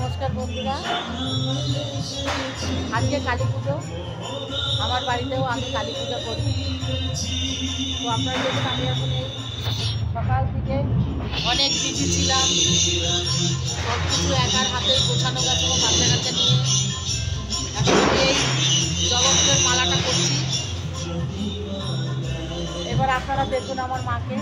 नमस्कार बंधुरा आज के काली पुजो हमार बाड़ीतेও আমি কালী পূজা করি। তো আপনারা দেখুন আমি এখন এই সকাল থেকে অনেক বিজি ছিলাম, সব কিছু একার হাতে গোছানো গাছানো বাচ্চা কাচ্চা নিয়ে এখন আমি এই জবা ফুলের মালাটা করছি। এবার আপনারা দেখুন আমার মাকে।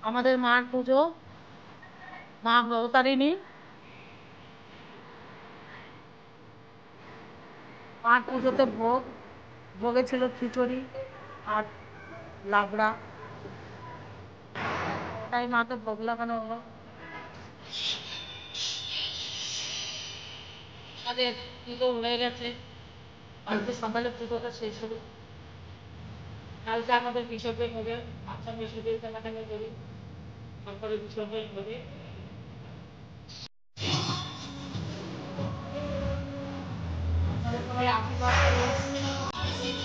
আমাদের মার পুজো, মা অবতারিণী। মার পুজোতে ভোগে ছিল খিচুড়ি আর লাবড়া, তাই মাকে ভোগ লাগানো হলো। আমাদের পুজো হয়ে গেছে, আজকে সকালে পুজোটা শেষ হলো। কালকে আমাদের বিসর্জন হবে, আচ্ছা বিসর্জন কেনাকাটা করি, সরকারি বিসর্জন হবে। আশীর্বাদ করুন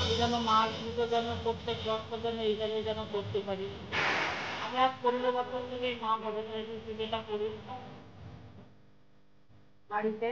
আমি যেন মার পুজো যেন প্রত্যেক বছর যেন এই জায়গায় যেন করতে পারি। আমি আজ 15 বছর থেকে মা ভগবতী পুজোটা করি বাড়িতে।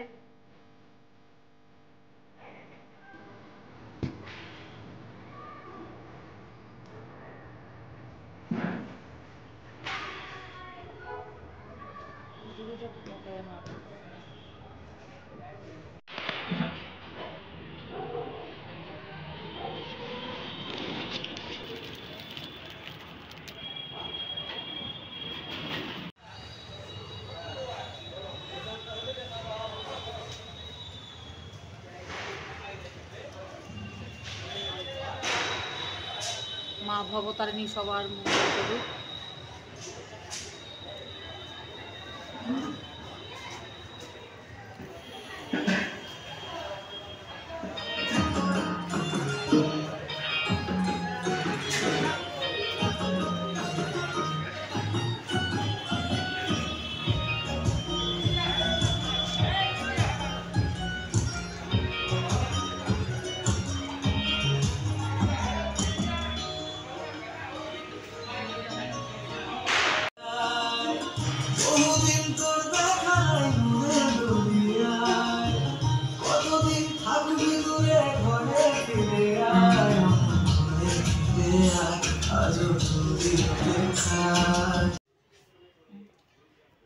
মা ভবতারিণী সবার মঙ্গল করুক।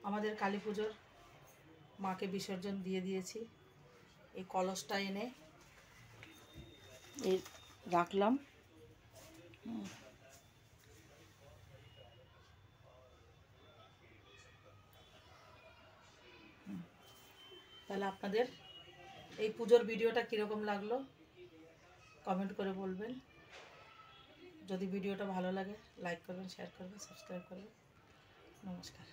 আমাদের কালী পুজোর মাকে বিসর্জন দিয়ে দিয়েছি। এই কলসটা এনে এই রাখলাম। তাহলে আপনাদের এই পুজোর ভিডিওটা কীরকম লাগলো কমেন্ট করে বলবেন। যদি ভিডিওটা ভালো লাগে লাইক করবেন, শেয়ার করবেন, সাবস্ক্রাইব করবেন। নমস্কার।